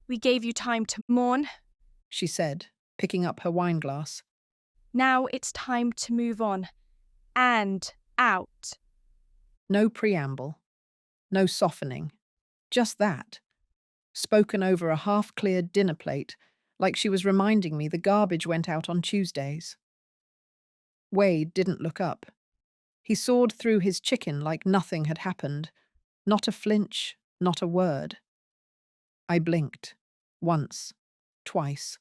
We gave you time to mourn. she said, picking up her wineglass. Now it's time to move on. And out. No preamble, no softening, just that, spoken over a half-cleared dinner plate, like she was reminding me the garbage went out on Tuesdays. Wade didn't look up. He sawed through his chicken like nothing had happened. Not a flinch, not a word. I blinked. Once. Twice.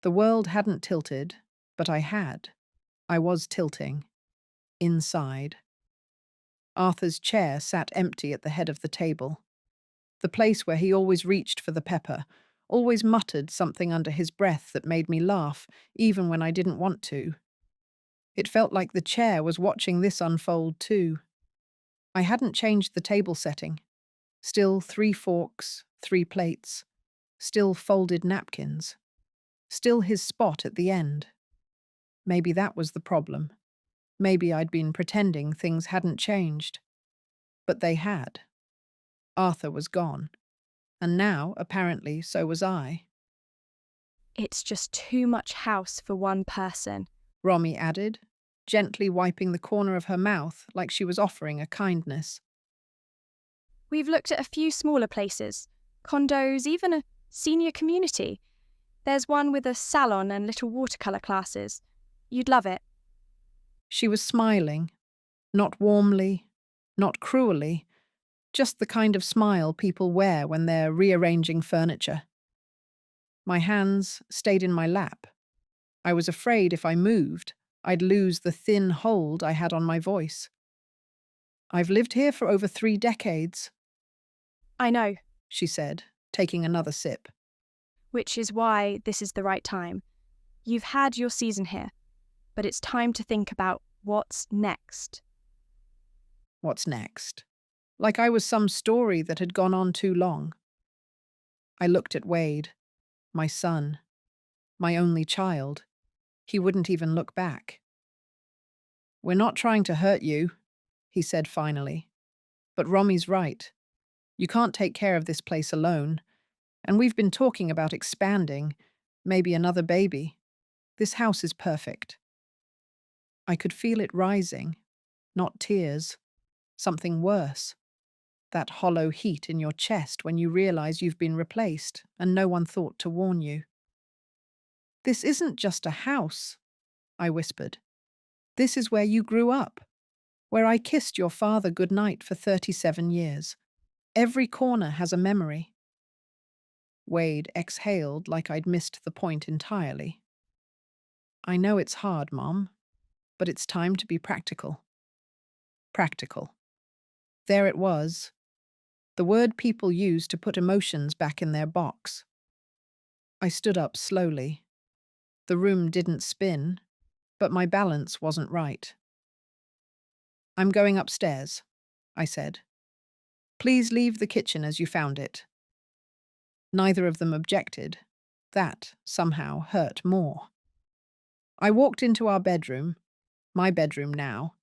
The world hadn't tilted, but I had. I was tilting. Inside. Arthur's chair sat empty at the head of the table. The place where he always reached for the pepper, always muttered something under his breath that made me laugh, even when I didn't want to. It felt like the chair was watching this unfold too. I hadn't changed the table setting. Still 3 forks, 3 plates. Still folded napkins. Still his spot at the end. Maybe that was the problem. Maybe I'd been pretending things hadn't changed. But they had. Arthur was gone. And now, apparently, so was I. It's just too much house for one person. Romy added, gently wiping the corner of her mouth like she was offering a kindness. We've looked at a few smaller places, condos, even a senior community. There's one with a salon and little watercolour classes. You'd love it. She was smiling, not warmly, not cruelly, just the kind of smile people wear when they're rearranging furniture. My hands stayed in my lap. I was afraid if I moved, I'd lose the thin hold I had on my voice. I've lived here for over 3 decades, I know, she said, taking another sip. which is why this is the right time. You've had your season here, but it's time to think about what's next. What's next? Like I was some story that had gone on too long. I looked at Wade, my son, my only child. He wouldn't even look back. We're not trying to hurt you, he said finally. But Romy's right. You can't take care of this place alone. And we've been talking about expanding, maybe another baby. This house is perfect. I could feel it rising, not tears, something worse. That hollow heat in your chest when you realize you've been replaced and no one thought to warn you. This isn't just a house, I whispered. This is where you grew up, where I kissed your father goodnight for 37 years. Every corner has a memory. Wade exhaled like I'd missed the point entirely. I know it's hard, Mom, but it's time to be practical. Practical. There it was, the word people use to put emotions back in their box. I stood up slowly. The room didn't spin, but my balance wasn't right. I'm going upstairs, I said. Please leave the kitchen as you found it. Neither of them objected. That, somehow, hurt more. I walked into our bedroom, my bedroom now,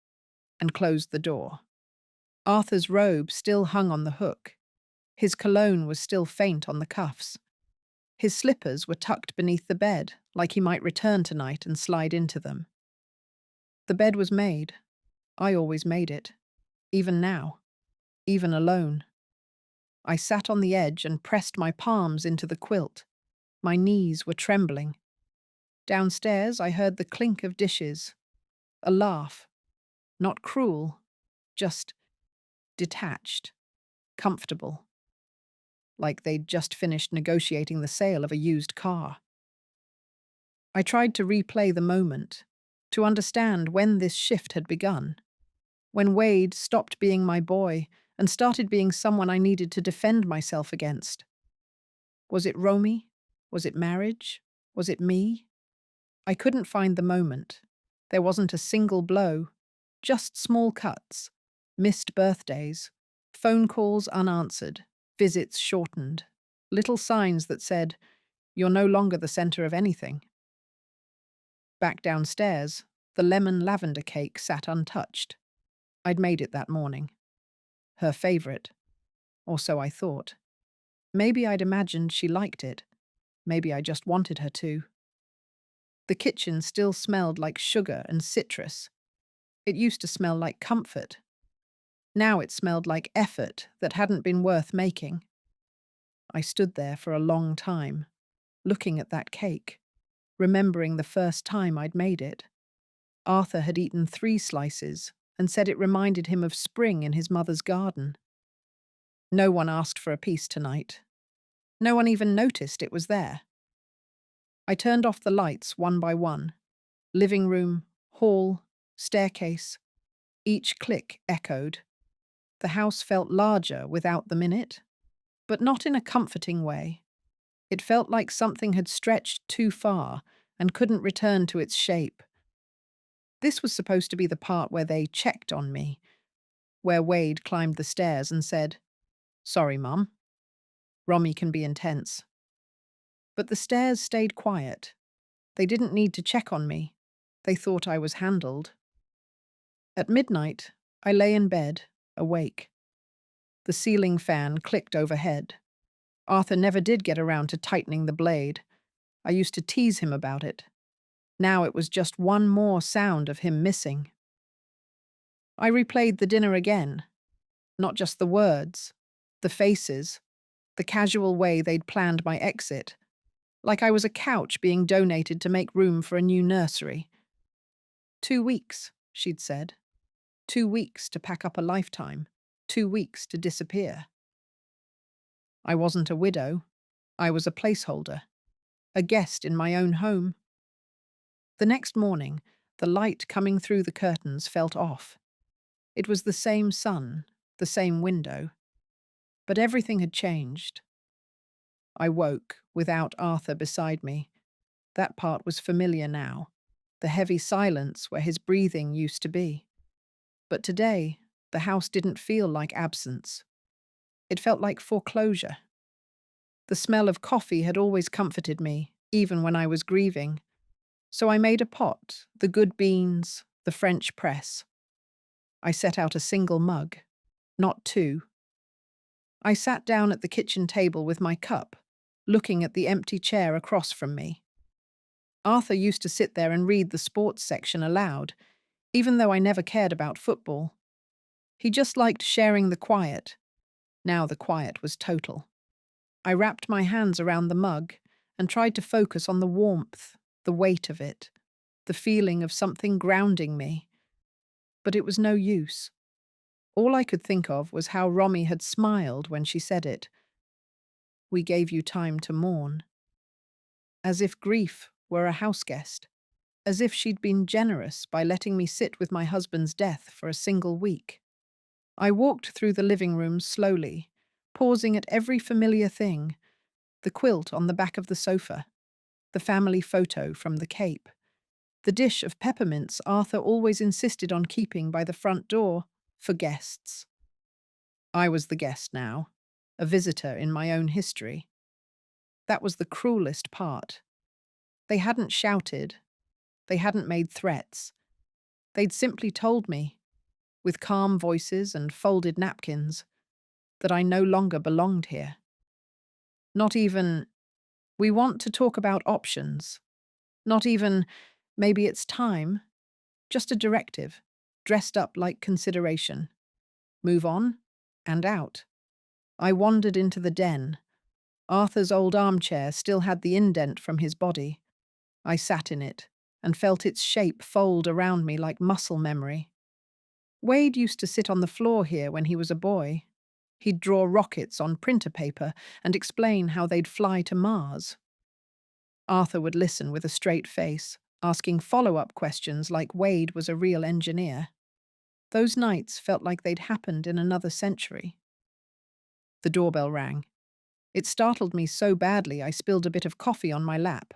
and closed the door. Arthur's robe still hung on the hook. His cologne was still faint on the cuffs. His slippers were tucked beneath the bed, like he might return tonight and slide into them. The bed was made. I always made it. Even now. Even alone. I sat on the edge and pressed my palms into the quilt. My knees were trembling. Downstairs, I heard the clink of dishes. A laugh. Not cruel, just detached, comfortable. Like they'd just finished negotiating the sale of a used car. I tried to replay the moment, to understand when this shift had begun. When Wade stopped being my boy and started being someone I needed to defend myself against. Was it Romy? Was it marriage? Was it me? I couldn't find the moment. There wasn't a single blow, just small cuts, missed birthdays, phone calls unanswered, visits shortened, little signs that said, "You're no longer the center of anything." Back downstairs, the lemon lavender cake sat untouched. I'd made it that morning. Her favorite. Or so I thought. Maybe I'd imagined she liked it. Maybe I just wanted her to. The kitchen still smelled like sugar and citrus. It used to smell like comfort. Now it smelled like effort that hadn't been worth making. I stood there for a long time, looking at that cake, remembering the first time I'd made it. Arthur had eaten 3 slices and said it reminded him of spring in his mother's garden. No one asked for a piece tonight. No one even noticed it was there. I turned off the lights one by one. Living room, hall, staircase. Each click echoed. The house felt larger without them in it, but not in a comforting way. It felt like something had stretched too far and couldn't return to its shape. This was supposed to be the part where they checked on me, where Wade climbed the stairs and said, "Sorry, Mum." Romy can be intense. But the stairs stayed quiet. They didn't need to check on me. They thought I was handled. At midnight, I lay in bed, awake. The ceiling fan clicked overhead. Arthur never did get around to tightening the blade. I used to tease him about it. Now it was just one more sound of him missing. I replayed the dinner again. Not just the words, the faces, the casual way they'd planned my exit. Like I was a couch being donated to make room for a new nursery. 2 weeks, she'd said. 2 weeks to pack up a lifetime. 2 weeks to disappear. I wasn't a widow. I was a placeholder. A guest in my own home. The next morning, the light coming through the curtains felt off. It was the same sun, the same window. But everything had changed. I woke without Arthur beside me. That part was familiar now. The heavy silence where his breathing used to be. But today, the house didn't feel like absence. It felt like foreclosure. The smell of coffee had always comforted me, even when I was grieving. So I made a pot, the good beans, the French press. I set out a single mug, not 2. I sat down at the kitchen table with my cup, looking at the empty chair across from me. Arthur used to sit there and read the sports section aloud, even though I never cared about football. He just liked sharing the quiet. Now the quiet was total. I wrapped my hands around the mug and tried to focus on the warmth, the weight of it, the feeling of something grounding me. But it was no use. All I could think of was how Romy had smiled when she said it. "We gave you time to mourn." As if grief were a houseguest. As if she'd been generous by letting me sit with my husband's death for a single week. I walked through the living room slowly, pausing at every familiar thing. The quilt on the back of the sofa. The family photo from the Cape. The dish of peppermints Arthur always insisted on keeping by the front door for guests. I was the guest now, a visitor in my own history. That was the cruelest part. They hadn't shouted. They hadn't made threats. They'd simply told me, with calm voices and folded napkins, that I no longer belonged here. Not even, "We want to talk about options." Not even, "Maybe it's time." Just a directive, dressed up like consideration. Move on and out. I wandered into the den. Arthur's old armchair still had the indent from his body. I sat in it and felt its shape fold around me like muscle memory. Wade used to sit on the floor here when he was a boy. He'd draw rockets on printer paper and explain how they'd fly to Mars. Arthur would listen with a straight face, asking follow-up questions like Wade was a real engineer. Those nights felt like they'd happened in another century. The doorbell rang. It startled me so badly I spilled a bit of coffee on my lap.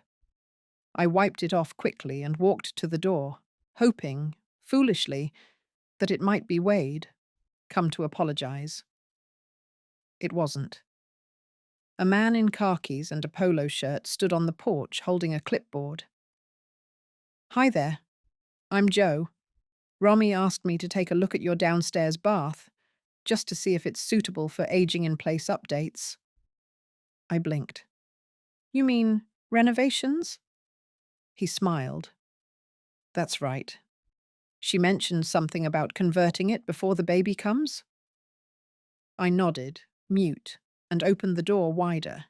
I wiped it off quickly and walked to the door, hoping, foolishly, that it might be Wade, come to apologize. It wasn't. A man in khakis and a polo shirt stood on the porch holding a clipboard. "Hi there. I'm Joe. Romy asked me to take a look at your downstairs bath, just to see if it's suitable for aging-in-place updates." I blinked. You mean renovations? He smiled. That's right. She mentioned something about converting it before the baby comes? I nodded, mute, and opened the door wider.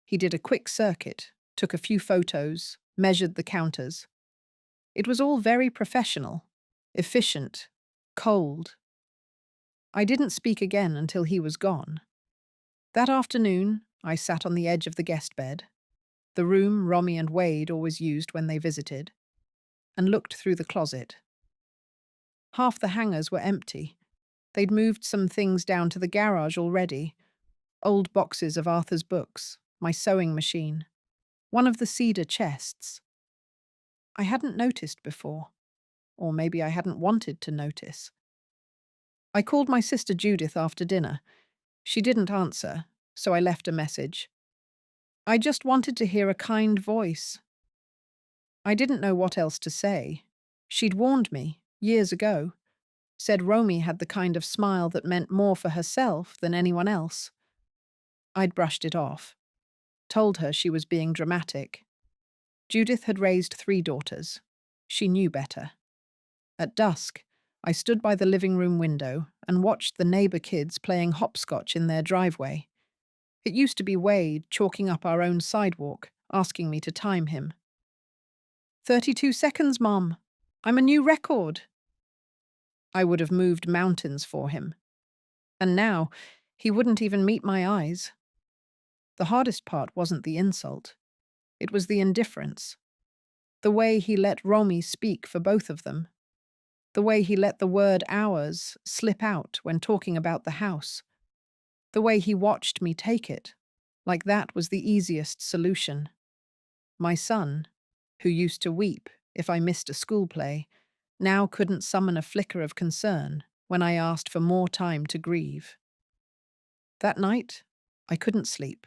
He did a quick circuit, took a few photos, measured the counters. It was all very professional, efficient, cold. I didn't speak again until he was gone. That afternoon, I sat on the edge of the guest bed, the room Romy and Wade always used when they visited, and looked through the closet. Half the hangers were empty. They'd moved some things down to the garage already. Old boxes of Arthur's books, my sewing machine, one of the cedar chests. I hadn't noticed before, or maybe I hadn't wanted to notice. I called my sister Judith after dinner. She didn't answer, so I left a message. I just wanted to hear a kind voice. I didn't know what else to say. She'd warned me, years ago, said Romy had the kind of smile that meant more for herself than anyone else. I'd brushed it off, told her she was being dramatic. Judith had raised 3 daughters. She knew better. At dusk, I stood by the living room window and watched the neighbor kids playing hopscotch in their driveway. It used to be Wade chalking up our own sidewalk, asking me to time him. 32 seconds, Mom. I'm a new record. I would have moved mountains for him. And now, he wouldn't even meet my eyes. The hardest part wasn't the insult. It was the indifference. The way he let Romy speak for both of them. The way he let the word ours slip out when talking about the house. The way he watched me take it, like that was the easiest solution. My son, who used to weep if I missed a school play, now couldn't summon a flicker of concern when I asked for more time to grieve. That night, I couldn't sleep.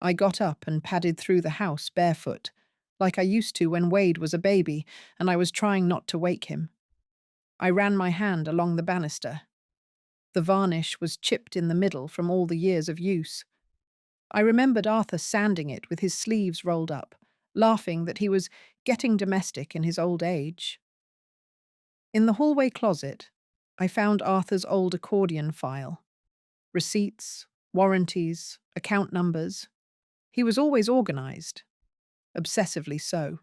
I got up and padded through the house barefoot, like I used to when Wade was a baby and I was trying not to wake him. I ran my hand along the banister. The varnish was chipped in the middle from all the years of use. I remembered Arthur sanding it with his sleeves rolled up, laughing that he was getting domestic in his old age. In the hallway closet, I found Arthur's old accordion file. Receipts, warranties, account numbers. He was always organized, obsessively so.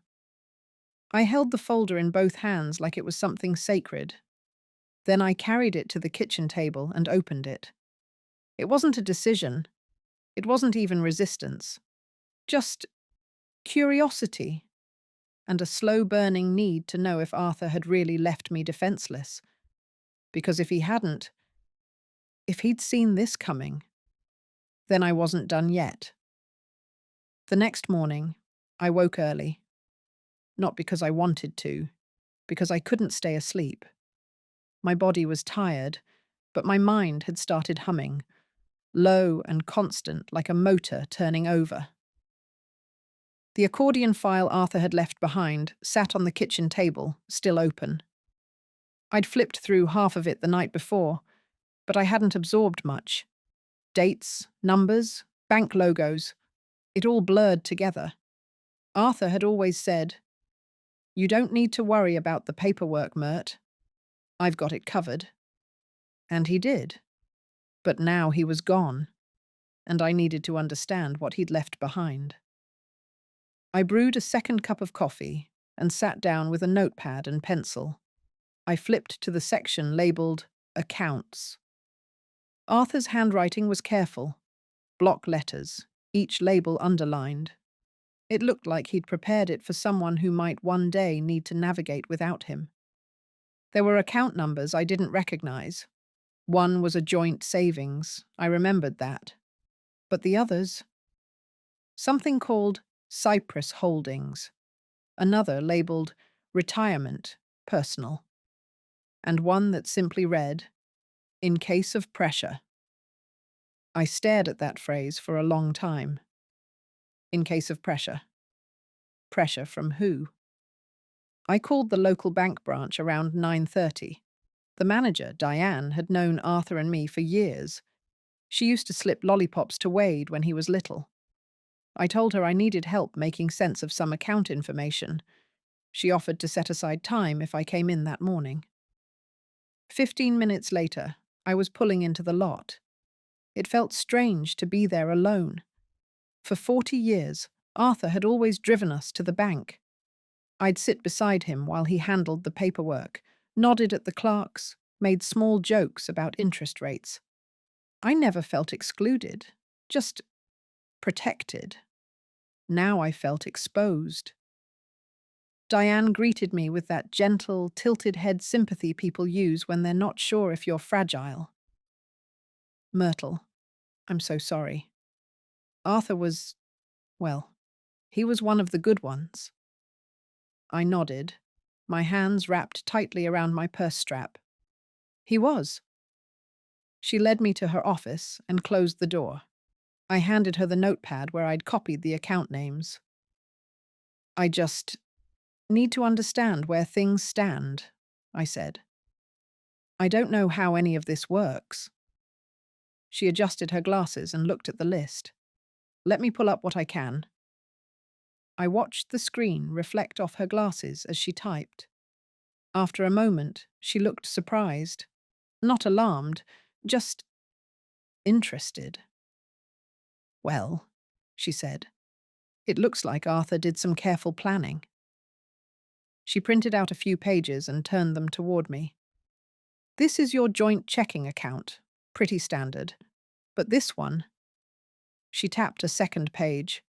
I held the folder in both hands like it was something sacred. Then I carried it to the kitchen table and opened it. It wasn't a decision. It wasn't even resistance. Just curiosity and a slow-burning need to know if Arthur had really left me defenseless. Because if he hadn't, if he'd seen this coming, then I wasn't done yet. The next morning, I woke early. Not because I wanted to, because I couldn't stay asleep. My body was tired, but my mind had started humming, low and constant like a motor turning over. The accordion file Arthur had left behind sat on the kitchen table, still open. I'd flipped through half of it the night before, but I hadn't absorbed much. Dates, numbers, bank logos, it all blurred together. Arthur had always said, "You don't need to worry about the paperwork, Mert. I've got it covered." And he did. But now he was gone, and I needed to understand what he'd left behind. I brewed a second cup of coffee and sat down with a notepad and pencil. I flipped to the section labeled Accounts. Arthur's handwriting was careful. Block letters, each label underlined. It looked like he'd prepared it for someone who might one day need to navigate without him. There were account numbers I didn't recognize. One was a joint savings, I remembered that. But the others? Something called Cypress Holdings, another labeled Retirement, Personal, and one that simply read, In case of pressure. I stared at that phrase for a long time. In case of pressure. Pressure from who? I called the local bank branch around 9:30. The manager, Diane, had known Arthur and me for years. She used to slip lollipops to Wade when he was little. I told her I needed help making sense of some account information. She offered to set aside time if I came in that morning. 15 minutes later, I was pulling into the lot. It felt strange to be there alone. For 40 years, Arthur had always driven us to the bank. I'd sit beside him while he handled the paperwork, nodded at the clerks, made small jokes about interest rates. I never felt excluded, just protected. Now I felt exposed. Diane greeted me with that gentle, tilted head sympathy people use when they're not sure if you're fragile. Myrtle, I'm so sorry. Arthur was, well, he was one of the good ones. I nodded, my hands wrapped tightly around my purse strap. He was. She led me to her office and closed the door. I handed her the notepad where I'd copied the account names. I just need to understand where things stand, I said. I don't know how any of this works. She adjusted her glasses and looked at the list. Let me pull up what I can. I watched the screen reflect off her glasses as she typed. After a moment, she looked surprised. Not alarmed, just interested. Well, she said, it looks like Arthur did some careful planning. She printed out a few pages and turned them toward me. This is your joint checking account, pretty standard. But this one, she tapped a second page.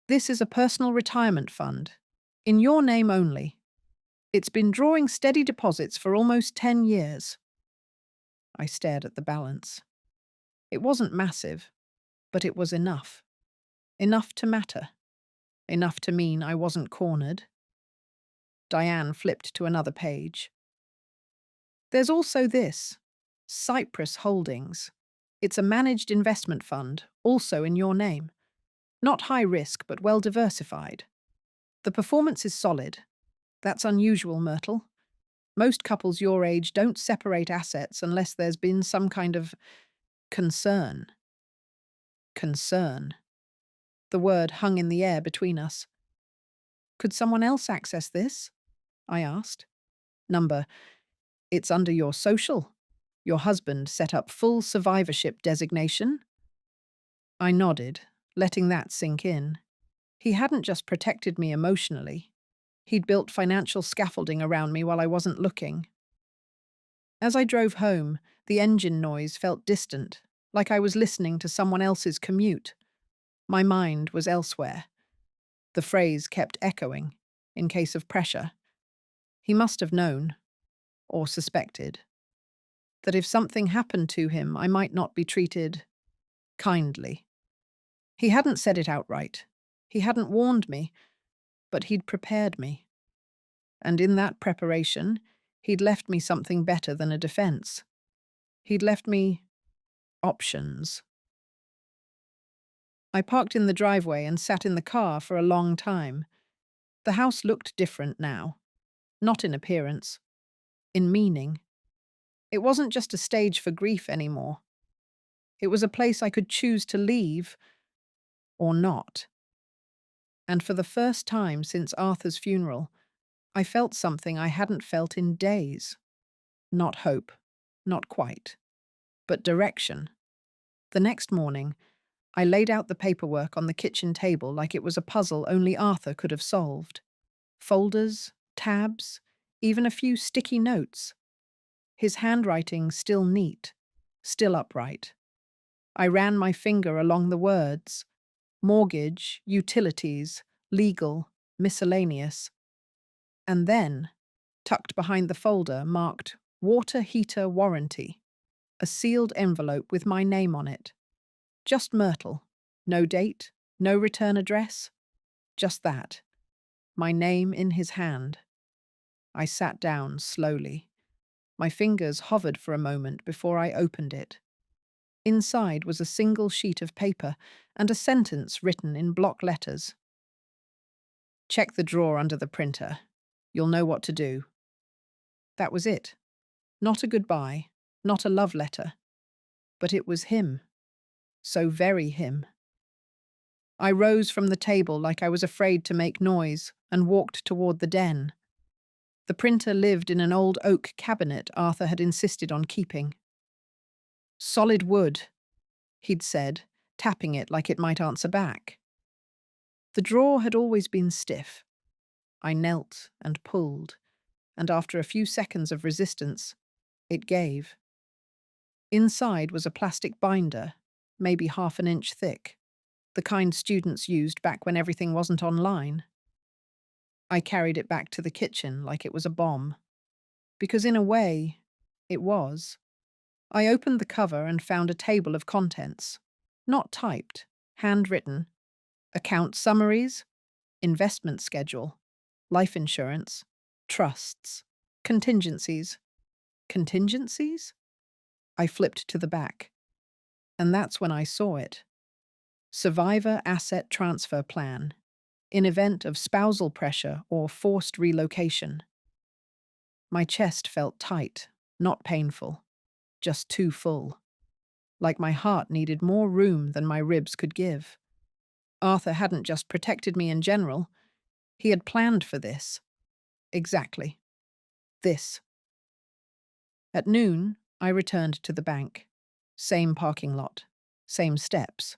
This is a personal retirement fund, in your name only. It's been drawing steady deposits for almost 10 years. I stared at the balance. It wasn't massive, but it was enough. Enough to matter. Enough to mean I wasn't cornered. Diane flipped to another page. There's also this, Cypress Holdings. It's a managed investment fund, also in your name. Not high risk, but well diversified. The performance is solid. That's unusual, Myrtle. Most couples your age don't separate assets unless there's been some kind of concern. Concern. The word hung in the air between us. Could someone else access this? I asked. Number, it's under your social. Your husband set up full survivorship designation? I nodded, letting that sink in. He hadn't just protected me emotionally. He'd built financial scaffolding around me while I wasn't looking. As I drove home, the engine noise felt distant, like I was listening to someone else's commute. My mind was elsewhere. The phrase kept echoing, in case of pressure. He must have known, or suspected, that if something happened to him, I might not be treated kindly. He hadn't said it outright. He hadn't warned me, but he'd prepared me. And in that preparation, he'd left me something better than a defense. He'd left me options. I parked in the driveway and sat in the car for a long time. The house looked different now. Not in appearance, in meaning. It wasn't just a stage for grief anymore. It was a place I could choose to leave or not. And for the first time since Arthur's funeral, I felt something I hadn't felt in days. Not hope, not quite, but direction. The next morning, I laid out the paperwork on the kitchen table like it was a puzzle only Arthur could have solved. Folders, tabs, even a few sticky notes. His handwriting still neat, still upright. I ran my finger along the words: mortgage, utilities, legal, miscellaneous. And then, tucked behind the folder marked water heater warranty, a sealed envelope with my name on it. Just Myrtle. No date, no return address. Just that. My name in his hand. I sat down slowly. My fingers hovered for a moment before I opened it. Inside was a single sheet of paper and a sentence written in block letters. Check the drawer under the printer. You'll know what to do. That was it. Not a goodbye, not a love letter. But it was him. So very him. I rose from the table like I was afraid to make noise and walked toward the den. The printer lived in an old oak cabinet Arthur had insisted on keeping. Solid wood, he'd said, tapping it like it might answer back. The drawer had always been stiff. I knelt and pulled, and after a few seconds of resistance, it gave. Inside was a plastic binder, maybe half an inch thick, the kind students used back when everything wasn't online. I carried it back to the kitchen like it was a bomb. Because in a way, it was. I opened the cover and found a table of contents. Not typed, handwritten. Account summaries, investment schedule, life insurance, trusts, contingencies. Contingencies? I flipped to the back. And that's when I saw it. Survivor Asset Transfer Plan, in event of spousal pressure or forced relocation. My chest felt tight, not painful, just too full. Like my heart needed more room than my ribs could give. Arthur hadn't just protected me in general, he had planned for this. Exactly. This. At noon, I returned to the bank. Same parking lot, same steps.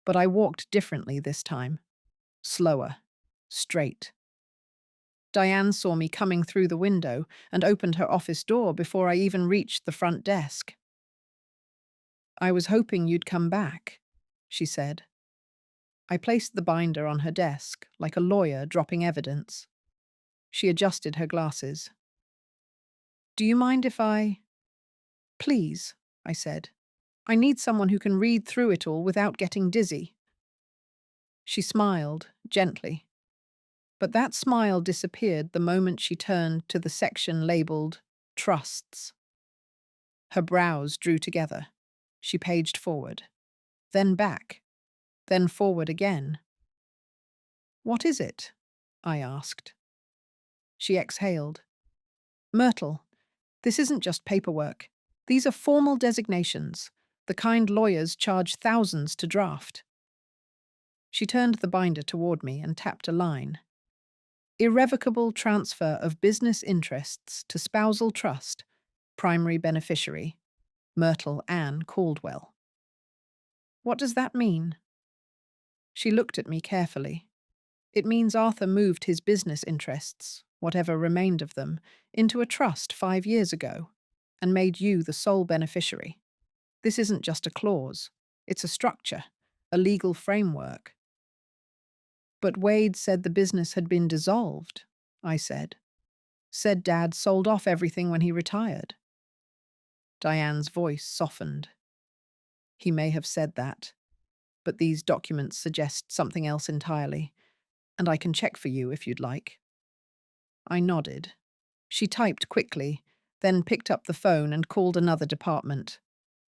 But I walked differently this time. Slower. Straight. Diane saw me coming through the window and opened her office door before I even reached the front desk. "I was hoping you'd come back," she said. I placed the binder on her desk, like a lawyer dropping evidence. She adjusted her glasses. "Do you mind if I—" "Please," I said. "I need someone who can read through it all without getting dizzy." She smiled, gently. But that smile disappeared the moment she turned to the section labeled Trusts. Her brows drew together. She paged forward, then back, then forward again. "What is it?" I asked. She exhaled. "Myrtle, this isn't just paperwork. These are formal designations, the kind lawyers charge thousands to draft." She turned the binder toward me and tapped a line. "Irrevocable transfer of business interests to spousal trust, primary beneficiary, Myrtle Ann Caldwell." "What does that mean?" She looked at me carefully. "It means Arthur moved his business interests, whatever remained of them, into a trust 5 years ago, and made you the sole beneficiary. This isn't just a clause. It's a structure, a legal framework." "But Wade said the business had been dissolved," I said. "Said Dad sold off everything when he retired." Diane's voice softened. "He may have said that, but these documents suggest something else entirely, and I can check for you if you'd like." I nodded. She typed quickly, then picked up the phone and called another department.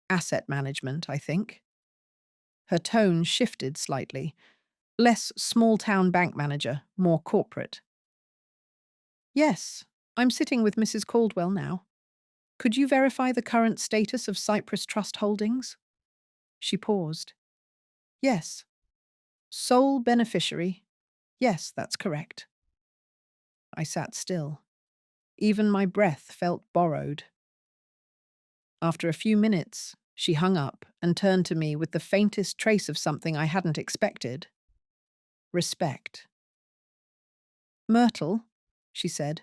Asset management, I think. Her tone shifted slightly. Less small-town bank manager, more corporate. "Yes, I'm sitting with Mrs. Caldwell now. Could you verify the current status of Cypress Trust Holdings?" She paused. "Yes. Sole beneficiary. Yes, that's correct." I sat still. Even my breath felt borrowed. After a few minutes, she hung up and turned to me with the faintest trace of something I hadn't expected. Respect. "Myrtle," she said,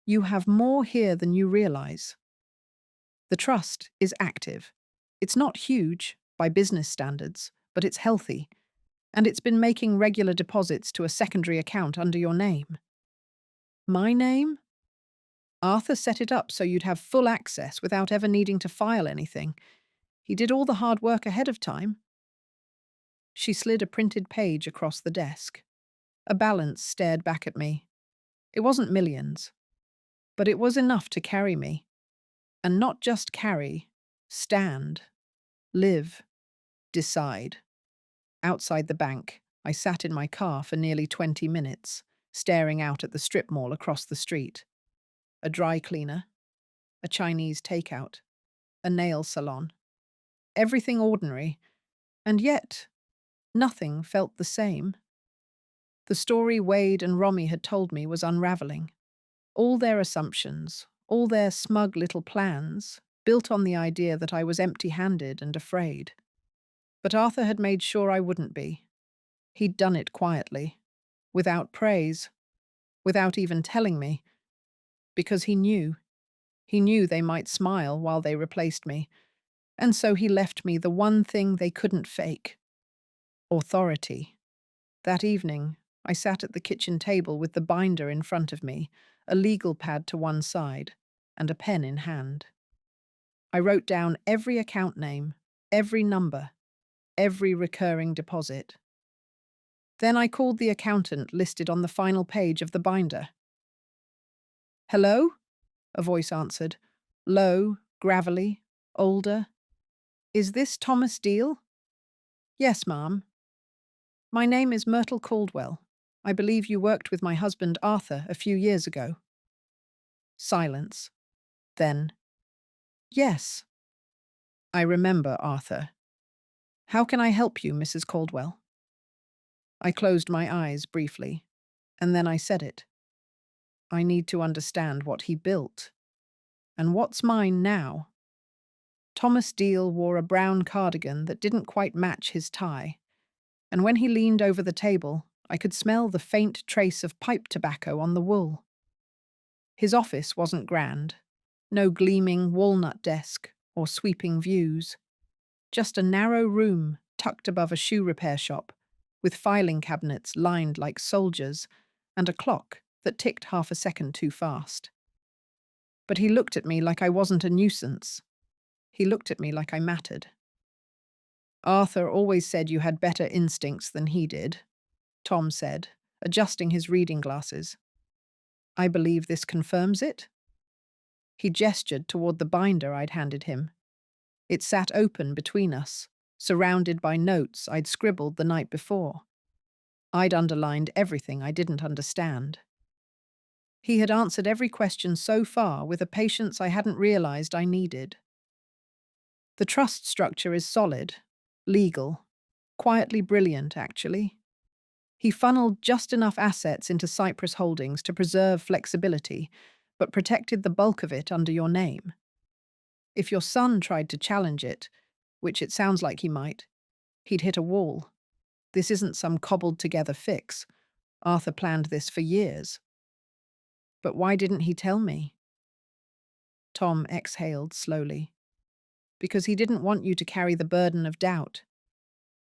"you have more here than you realize. The trust is active. It's not huge, by business standards, but it's healthy, and it's been making regular deposits to a secondary account under your name." "My name?" "Arthur set it up so you'd have full access without ever needing to file anything. He did all the hard work ahead of time." She slid a printed page across the desk. A balance stared back at me. It wasn't millions, but it was enough to carry me. And not just carry, stand, live, decide. Outside the bank, I sat in my car for nearly 20 minutes, staring out at the strip mall across the street. A dry cleaner, a Chinese takeout, a nail salon. everything ordinary, and yet nothing felt the same. The story Wade and Romy had told me was unraveling. All their assumptions, all their smug little plans, built on the idea that I was empty-handed and afraid. But Arthur had made sure I wouldn't be. He'd done it quietly, without praise, without even telling me, because he knew. He knew they might smile while they replaced me, and so he left me the one thing they couldn't fake: authority. That evening, I sat at the kitchen table with the binder in front of me, a legal pad to one side, and a pen in hand. I wrote down every account name, every number, every recurring deposit. Then I called the accountant listed on the final page of the binder. "Hello?" a voice answered, low, gravelly, older. "Is this Thomas Deal?" "Yes, ma'am. My name is Myrtle Caldwell. I believe you worked with my husband Arthur a few years ago." Silence. Then, "Yes, I remember Arthur. How can I help you, Mrs. Caldwell?" I closed my eyes briefly, and then I said it. I need to understand what he built. And what's mine now? Thomas Deal wore a brown cardigan that didn't quite match his tie, and when he leaned over the table, I could smell the faint trace of pipe tobacco on the wool. His office wasn't grand. No gleaming walnut desk or sweeping views. Just a narrow room tucked above a shoe repair shop, with filing cabinets lined like soldiers and a clock that ticked half a second too fast. But he looked at me like I wasn't a nuisance. He looked at me like I mattered. "Arthur always said you had better instincts than he did," Tom said, adjusting his reading glasses. "I believe this confirms it." He gestured toward the binder I'd handed him. It sat open between us, surrounded by notes I'd scribbled the night before. I'd underlined everything I didn't understand. He had answered every question so far with a patience I hadn't realized I needed. The trust structure is solid, legal, quietly brilliant, actually. He funneled just enough assets into Cyprus Holdings to preserve flexibility, but protected the bulk of it under your name. If your son tried to challenge it, which it sounds like he might, he'd hit a wall. This isn't some cobbled-together fix. Arthur planned this for years. But why didn't he tell me? Tom exhaled slowly. Because he didn't want you to carry the burden of doubt.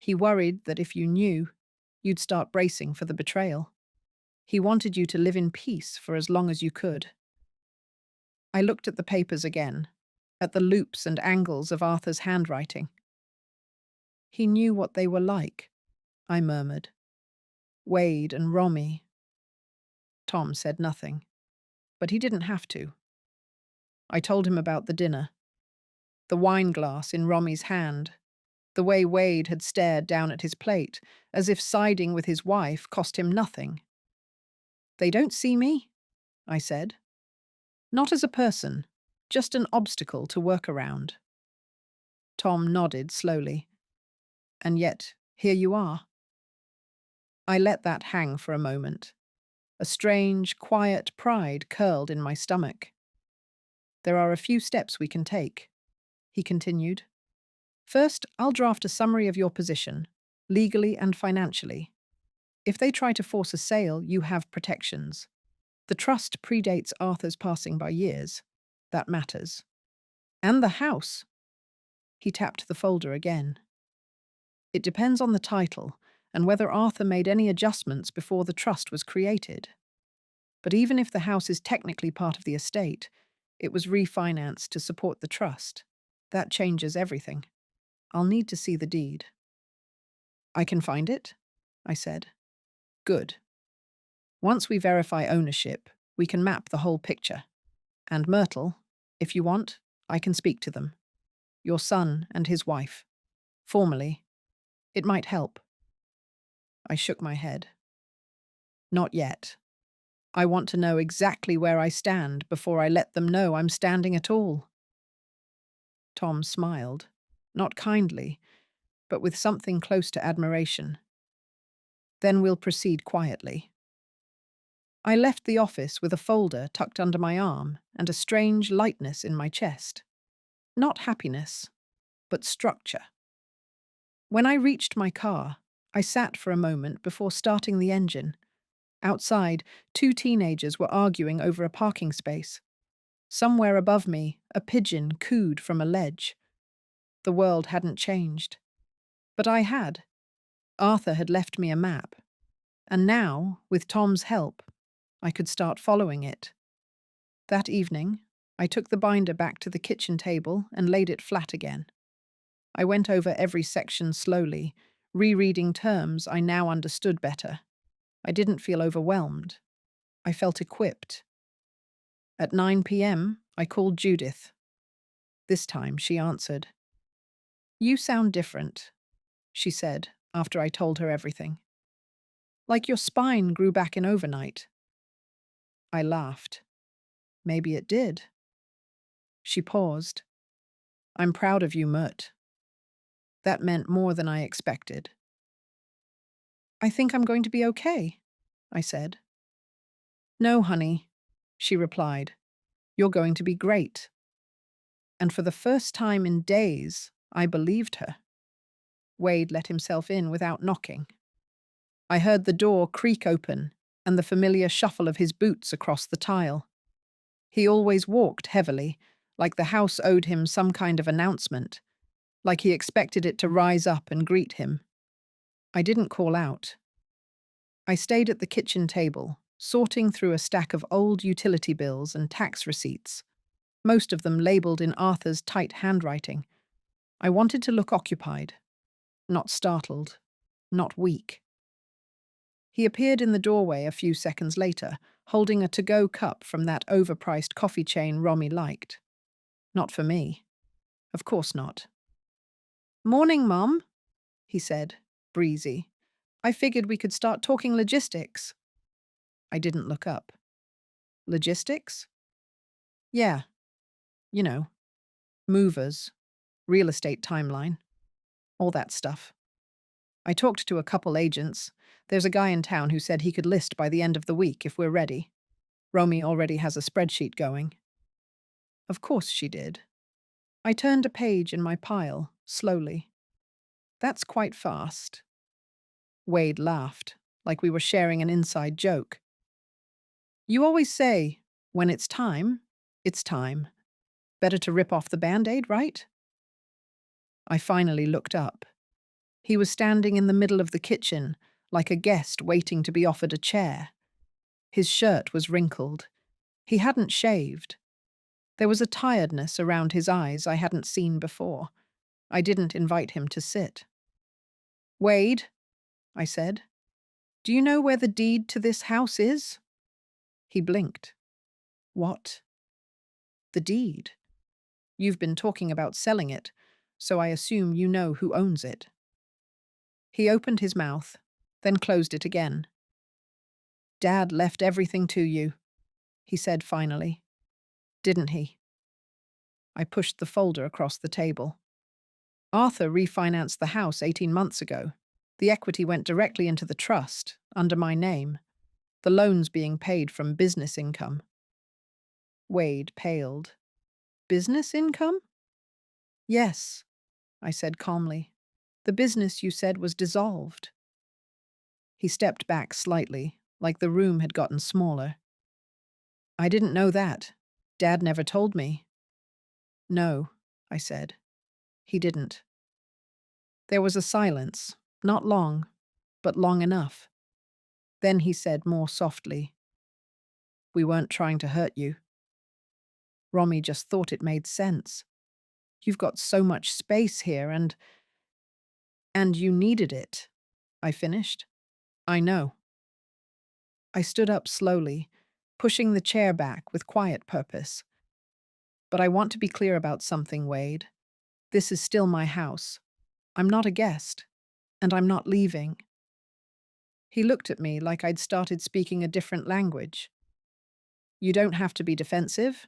He worried that if you knew, you'd start bracing for the betrayal. He wanted you to live in peace for as long as you could. I looked at the papers again, at the loops and angles of Arthur's handwriting. "He knew what they were like," I murmured. "Wade and Romy." Tom said nothing, but he didn't have to. I told him about the dinner. The wine glass in Romy's hand, the way Wade had stared down at his plate, as if siding with his wife cost him nothing. "They don't see me," I said. "Not as a person, just an obstacle to work around." Tom nodded slowly. "And yet, here you are." I let that hang for a moment. A strange, quiet pride curled in my stomach. "There are a few steps we can take," he continued. "First, I'll draft a summary of your position, legally and financially. If they try to force a sale, you have protections. The trust predates Arthur's passing by years. That matters. And the house." He tapped the folder again. "It depends on the title and whether Arthur made any adjustments before the trust was created. But even if the house is technically part of the estate, it was refinanced to support the trust. That changes everything. I'll need to see the deed." "I can find it?" I said. "Good. Once we verify ownership, we can map the whole picture. And Myrtle, if you want, I can speak to them. Your son and his wife. Formally. It might help." I shook my head. "Not yet. I want to know exactly where I stand before I let them know I'm standing at all." Tom smiled. not kindly, but with something close to admiration. Then we'll proceed quietly. I left the office with a folder tucked under my arm and a strange lightness in my chest. Not happiness, but structure. When I reached my car, I sat for a moment before starting the engine. Outside, two teenagers were arguing over a parking space. Somewhere above me, a pigeon cooed from a ledge. The world hadn't changed. But I had. Arthur had left me a map. And now, with Tom's help, I could start following it. That evening, I took the binder back to the kitchen table and laid it flat again. I went over every section slowly, rereading terms I now understood better. I didn't feel overwhelmed. I felt equipped. At 9 p.m., I called Judith. This time she answered. "You sound different," she said after I told her everything. "Like your spine grew back in overnight." I laughed. Maybe it did. She paused. "I'm proud of you, Mert." That meant more than I expected. "I think I'm going to be okay," I said. "No, honey," she replied. "You're going to be great." And for the first time in days, I believed her. Wade let himself in without knocking. I heard the door creak open and the familiar shuffle of his boots across the tile. He always walked heavily, like the house owed him some kind of announcement, like he expected it to rise up and greet him. I didn't call out. I stayed at the kitchen table, sorting through a stack of old utility bills and tax receipts, most of them labeled in Arthur's tight handwriting. I wanted to look occupied, not startled, not weak. He appeared in the doorway a few seconds later, holding a to-go cup from that overpriced coffee chain Romy liked. Not for me. Of course not. "Morning, Mum," he said, breezy. "I figured we could start talking logistics." I didn't look up. Logistics? Yeah, you know, movers, real estate timeline, all that stuff. I talked to a couple agents. There's a guy in town who said he could list by the end of the week if we're ready. Romy already has a spreadsheet going. Of course she did. I turned a page in my pile, slowly. That's quite fast. Wade laughed, like we were sharing an inside joke. "You always say, when it's time, it's time. Better to rip off the Band-Aid, right?" I finally looked up. He was standing in the middle of the kitchen, like a guest waiting to be offered a chair. His shirt was wrinkled. He hadn't shaved. There was a tiredness around his eyes I hadn't seen before. I didn't invite him to sit. "Wade," I said, "do you know where the deed to this house is?" He blinked. "What?" "The deed. You've been talking about selling it, so I assume you know who owns it." He opened his mouth, then closed it again. "Dad left everything to you," he said finally. "Didn't he?" I pushed the folder across the table. "Arthur refinanced the house 18 months ago. The equity went directly into the trust, under my name, the loans being paid from business income." Wade paled. "Business income?" "Yes," I said calmly. "The business you said was dissolved." He stepped back slightly, like the room had gotten smaller. "I didn't know that. Dad never told me." "No," I said. "He didn't." There was a silence, not long, but long enough. Then he said more softly, "We weren't trying to hurt you. Romy just thought it made sense. You've got so much space here and you needed it." I finished. "I know." I stood up slowly, pushing the chair back with quiet purpose. "But I want to be clear about something, Wade. This is still my house. I'm not a guest, and I'm not leaving." He looked at me like I'd started speaking a different language. "You don't have to be defensive,"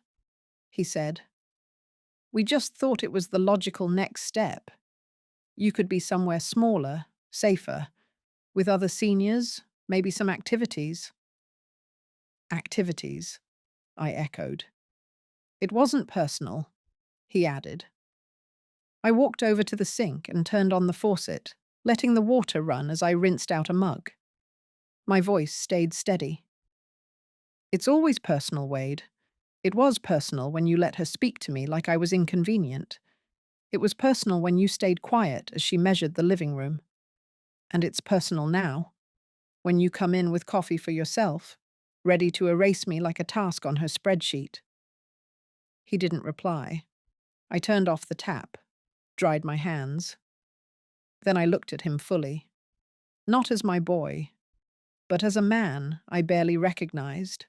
he said. "We just thought it was the logical next step, You could be somewhere smaller, safer, with other seniors, maybe some activities. Activities, I echoed. It wasn't personal, he added. I walked over to the sink and turned on the faucet, letting the water run as I rinsed out a mug. My voice stayed steady. It's always personal, Wade. It was personal when you let her speak to me like I was inconvenient. It was personal when you stayed quiet as she measured the living room. And it's personal now, when you come in with coffee for yourself, ready to erase me like a task on her spreadsheet. He didn't reply. I turned off the tap, dried my hands. Then I looked at him fully. Not as my boy, but as a man I barely recognized.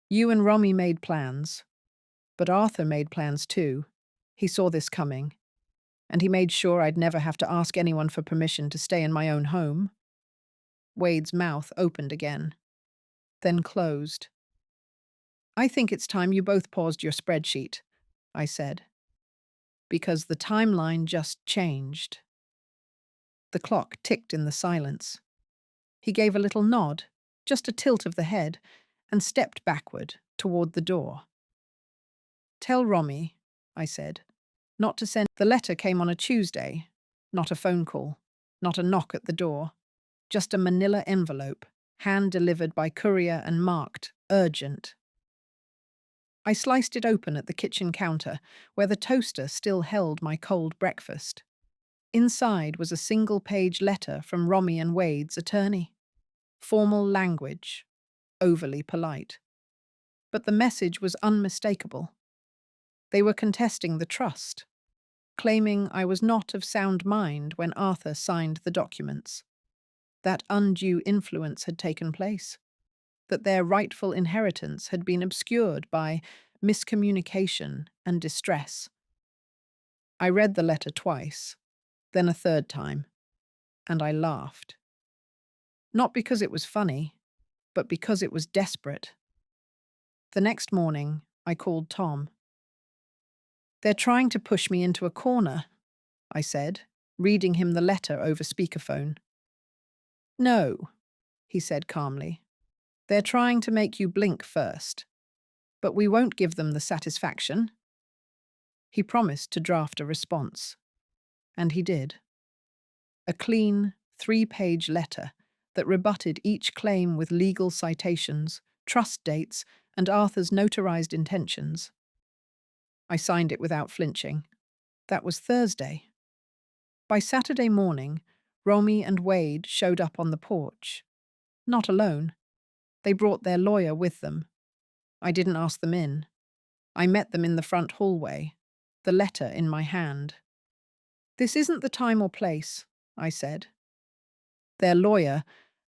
You and Romy made plans, but Arthur made plans too. He saw this coming, and he made sure I'd never have to ask anyone for permission to stay in my own home. Wade's mouth opened again, then closed. I think it's time you both paused your spreadsheet, I said, because the timeline just changed. The clock ticked in the silence. He gave a little nod, just a tilt of the head, and stepped backward toward the door. Tell Romy, I said, not to send. The letter came on a Tuesday, not a phone call, not a knock at the door, just a manila envelope, hand-delivered by courier and marked urgent. I sliced it open at the kitchen counter, where the toaster still held my cold breakfast. Inside was a single-page letter from Romy and Wade's attorney. Formal language, overly polite. But the message was unmistakable. They were contesting the trust, claiming I was not of sound mind when Arthur signed the documents, that undue influence had taken place, that their rightful inheritance had been obscured by miscommunication and distress. I read the letter twice, then a third time, and I laughed. Not because it was funny, but because it was desperate. The next morning, I called Tom. They're trying to push me into a corner, I said, reading him the letter over speakerphone. No, he said calmly. They're trying to make you blink first, but we won't give them the satisfaction. He promised to draft a response, and he did. A clean, 3-page letter that rebutted each claim with legal citations, trust dates, and Arthur's notarized intentions. I signed it without flinching. That was Thursday. By Saturday morning, Romy and Wade showed up on the porch. Not alone. They brought their lawyer with them. I didn't ask them in. I met them in the front hallway, the letter in my hand. This isn't the time or place, I said. Their lawyer,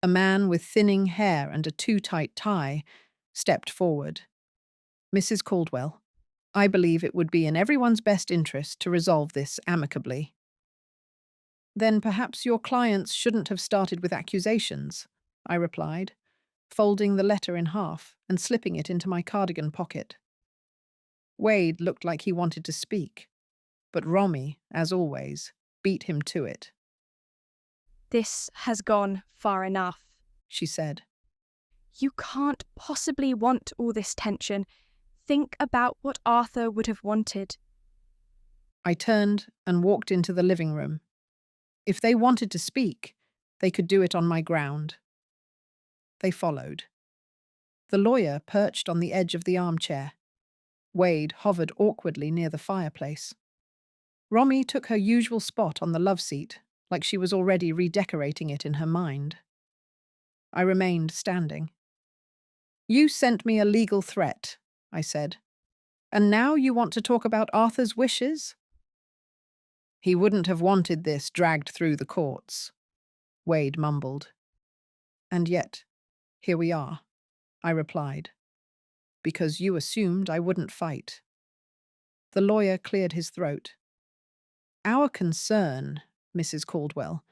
a man with thinning hair and a too-tight tie, stepped forward. Mrs. Caldwell, I believe it would be in everyone's best interest to resolve this amicably. Then perhaps your clients shouldn't have started with accusations, I replied, folding the letter in half and slipping it into my cardigan pocket. Wade looked like he wanted to speak, but Romy, as always, beat him to it. This has gone far enough, She said. You can't possibly want all this tension. Think about what Arthur would have wanted. I turned and walked into the living room. If they wanted to speak, they could do it on my ground. They followed. The lawyer perched on the edge of the armchair. Wade hovered awkwardly near the fireplace. Romy took her usual spot on the love seat, like she was already redecorating it in her mind. I remained standing. You sent me a legal threat, I said. And now you want to talk about Arthur's wishes? He wouldn't have wanted this dragged through the courts, Wade mumbled. And yet, here we are, I replied, because you assumed I wouldn't fight. The lawyer cleared his throat. Our concern, Mrs. Caldwell,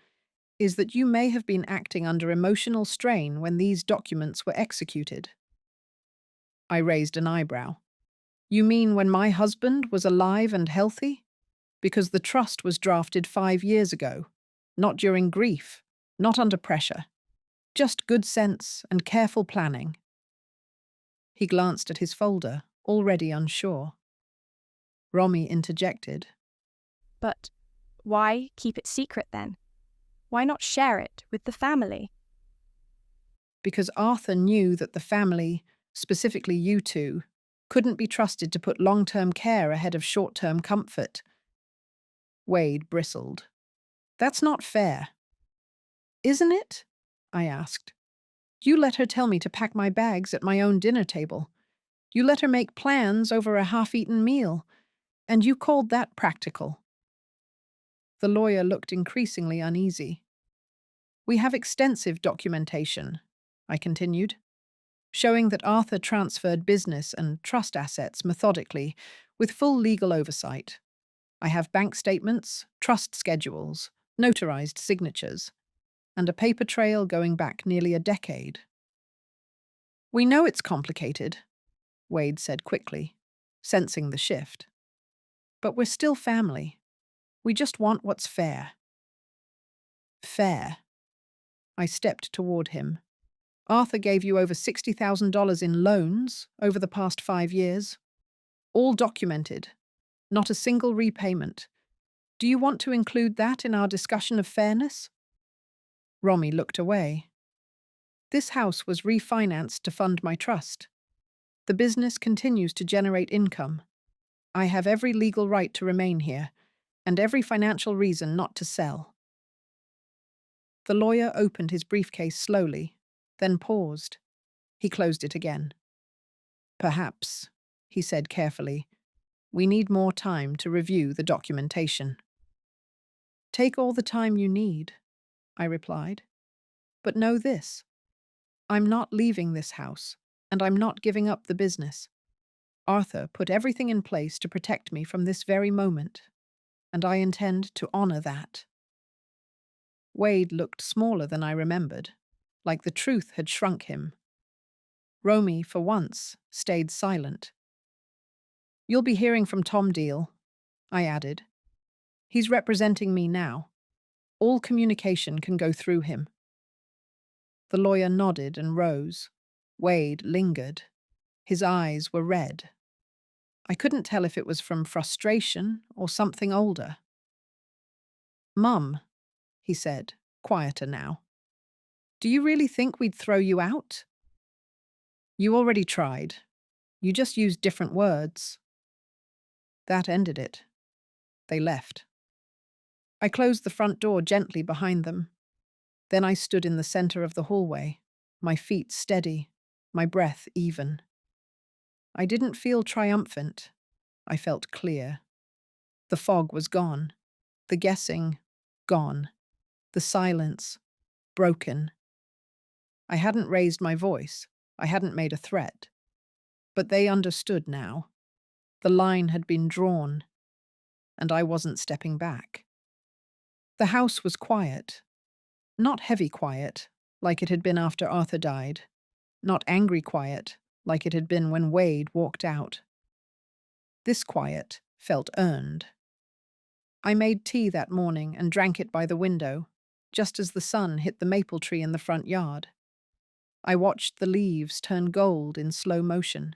is that you may have been acting under emotional strain when these documents were executed. I raised an eyebrow. You mean when my husband was alive and healthy? Because the trust was drafted 5 years ago, not during grief, not under pressure, just good sense and careful planning. He glanced at his folder, already unsure. Romy interjected. But why keep it secret then? Why not share it with the family? Because Arthur knew that the family, specifically you two, couldn't be trusted to put long-term care ahead of short-term comfort. Wade bristled. That's not fair. Isn't it? I asked. You let her tell me to pack my bags at my own dinner table. You let her make plans over a half-eaten meal. And you called that practical. The lawyer looked increasingly uneasy. We have extensive documentation, I continued, showing that Arthur transferred business and trust assets methodically, with full legal oversight. I have bank statements, trust schedules, notarized signatures, and a paper trail going back nearly a decade. We know it's complicated, Wade said quickly, sensing the shift. But we're still family. We just want what's fair. Fair. I stepped toward him. Arthur gave you over $60,000 in loans over the past 5 years. All documented. Not a single repayment. Do you want to include that in our discussion of fairness? Romy looked away. This house was refinanced to fund my trust. The business continues to generate income. I have every legal right to remain here, and every financial reason not to sell. The lawyer opened his briefcase slowly, then paused. He closed it again. Perhaps, he said carefully, we need more time to review the documentation. Take all the time you need, I replied. But know this. I'm not leaving this house, and I'm not giving up the business. Arthur put everything in place to protect me from this very moment, and I intend to honor that. Wade looked smaller than I remembered, like the truth had shrunk him. Romy, for once, stayed silent. You'll be hearing from Tom Deal, I added. He's representing me now. All communication can go through him. The lawyer nodded and rose. Wade lingered. His eyes were red. I couldn't tell if it was from frustration or something older. Mum, he said, quieter now. Do you really think we'd throw you out? You already tried. You just used different words. That ended it. They left. I closed the front door gently behind them. Then I stood in the center of the hallway, my feet steady, my breath even. I didn't feel triumphant. I felt clear. The fog was gone. The guessing, gone. The silence, broken. I hadn't raised my voice. I hadn't made a threat. But they understood now. The line had been drawn, and I wasn't stepping back. The house was quiet. Not heavy quiet, like it had been after Arthur died. Not angry quiet, like it had been when Wade walked out. This quiet felt earned. I made tea that morning and drank it by the window, just as the sun hit the maple tree in the front yard. I watched the leaves turn gold in slow motion.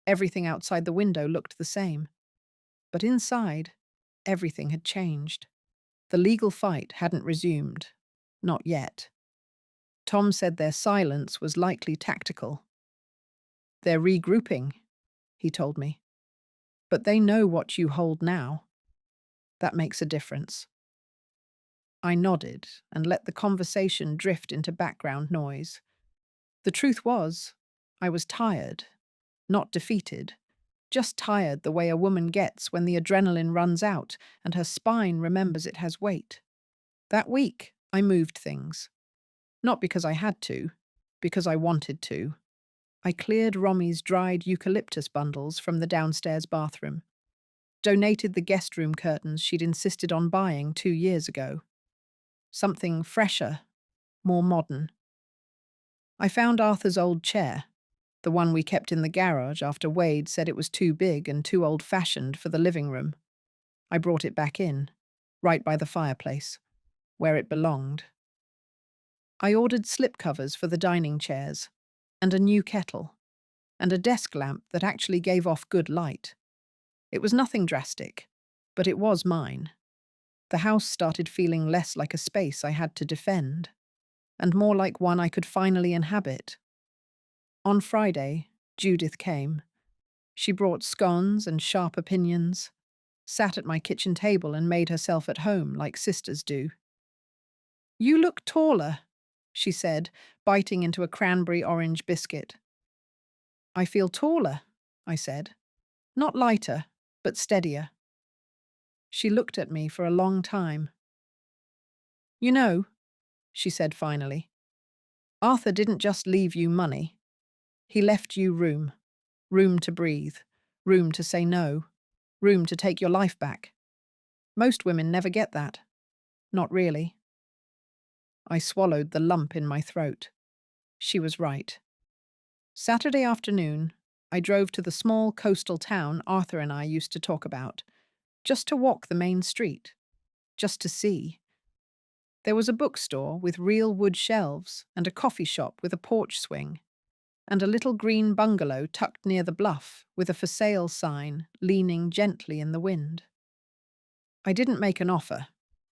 Everything outside the window looked the same. But inside, everything had changed. The legal fight hadn't resumed. Not yet. Tom said their silence was likely tactical. They're regrouping, he told me. But they know what you hold now. That makes a difference. I nodded and let the conversation drift into background noise. The truth was, I was tired, not defeated, just tired the way a woman gets when the adrenaline runs out and her spine remembers it has weight. That week, I moved things. Not because I had to, because I wanted to. I cleared Romy's dried eucalyptus bundles from the downstairs bathroom, donated the guest room curtains she'd insisted on buying 2 years ago. Something fresher, more modern. I found Arthur's old chair, the one we kept in the garage after Wade said it was too big and too old-fashioned for the living room. I brought it back in, right by the fireplace, where it belonged. I ordered slipcovers for the dining chairs, and a new kettle, and a desk lamp that actually gave off good light. It was nothing drastic, but it was mine. The house started feeling less like a space I had to defend, and more like one I could finally inhabit. On Friday, Judith came. She brought scones and sharp opinions, sat at my kitchen table and made herself at home like sisters do. "You look taller," she said, biting into a cranberry-orange biscuit. "I feel taller," I said. "Not lighter, but steadier." She looked at me for a long time. "You know," she said finally, "Arthur didn't just leave you money. He left you room. Room to breathe. Room to say no. Room to take your life back. Most women never get that. Not really." I swallowed the lump in my throat. She was right. Saturday afternoon, I drove to the small coastal town Arthur and I used to talk about, just to walk the main street, just to see. There was a bookstore with real wood shelves and a coffee shop with a porch swing, and a little green bungalow tucked near the bluff with a for sale sign leaning gently in the wind. I didn't make an offer,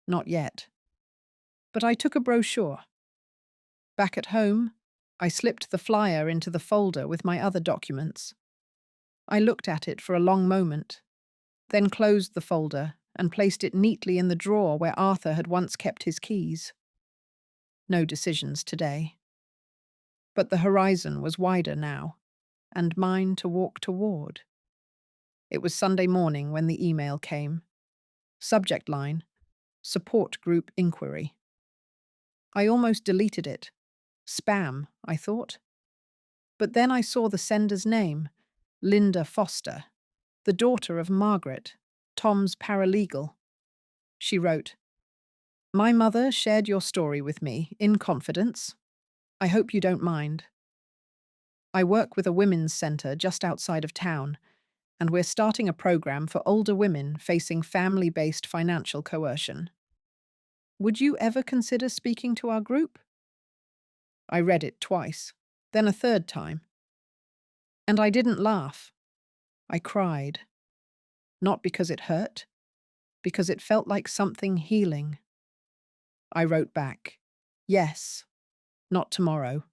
not yet, but I took a brochure. Back at home, I slipped the flyer into the folder with my other documents. I looked at it for a long moment, then closed the folder and placed it neatly in the drawer where Arthur had once kept his keys. No decisions today. But the horizon was wider now, and mine to walk toward. It was Sunday morning when the email came. Subject line: Support Group Inquiry. I almost deleted it. Spam, I thought. But then I saw the sender's name, Linda Foster, the daughter of Margaret, Tom's paralegal. She wrote, "My mother shared your story with me in confidence. I hope you don't mind. I work with a women's centre just outside of town, and we're starting a program for older women facing family-based financial coercion. Would you ever consider speaking to our group?" I read it twice, then a third time. And I didn't laugh. I cried. Not because it hurt, because it felt like something healing. I wrote back, "Yes, not tomorrow,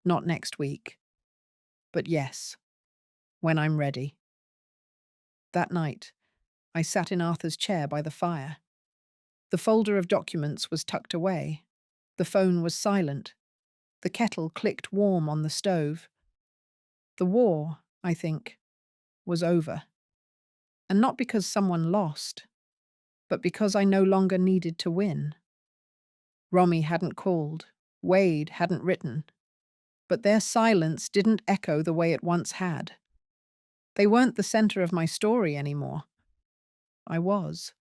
not next week, but yes, when I'm ready." That night, I sat in Arthur's chair by the fire. The folder of documents was tucked away. The phone was silent. The kettle clicked warm on the stove. The war, I think, was over. And not because someone lost, but because I no longer needed to win. Romy hadn't called. Wade hadn't written. But their silence didn't echo the way it once had. They weren't the center of my story anymore. I was.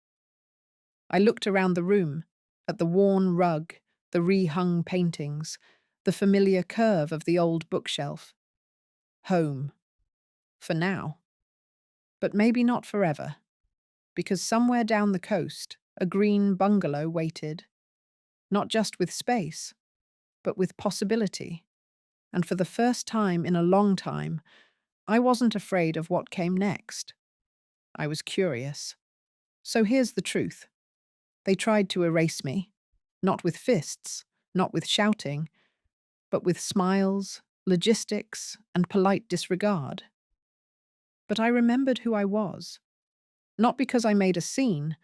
I looked around the room, at the worn rug, the re-hung paintings, the familiar curve of the old bookshelf. Home. For now. But maybe not forever. Because somewhere down the coast, a green bungalow waited. Not just with space, but with possibility. And for the first time in a long time, I wasn't afraid of what came next. I was curious. So here's the truth. They tried to erase me, not with fists, not with shouting, but with smiles, logistics, and polite disregard. But I remembered who I was. Not because I made a scene,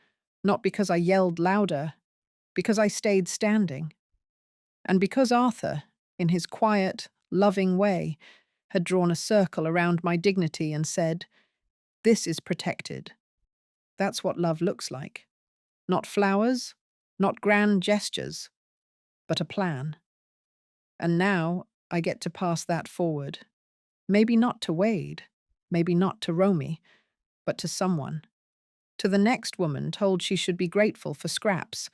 not because I yelled louder, because I stayed standing. And because Arthur, in his quiet, loving way, had drawn a circle around my dignity and said, "This is protected." That's what love looks like. Not flowers, not grand gestures, but a plan. And now I get to pass that forward. Maybe not to Wade, maybe not to Romy, but to someone. To the next woman told she should be grateful for scraps.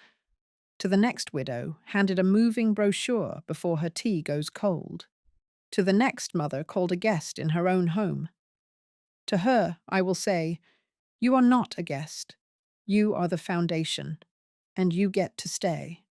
To the next widow handed a moving brochure before her tea goes cold. To the next mother called a guest in her own home. To her, I will say, "You are not a guest. You are the foundation, and you get to stay.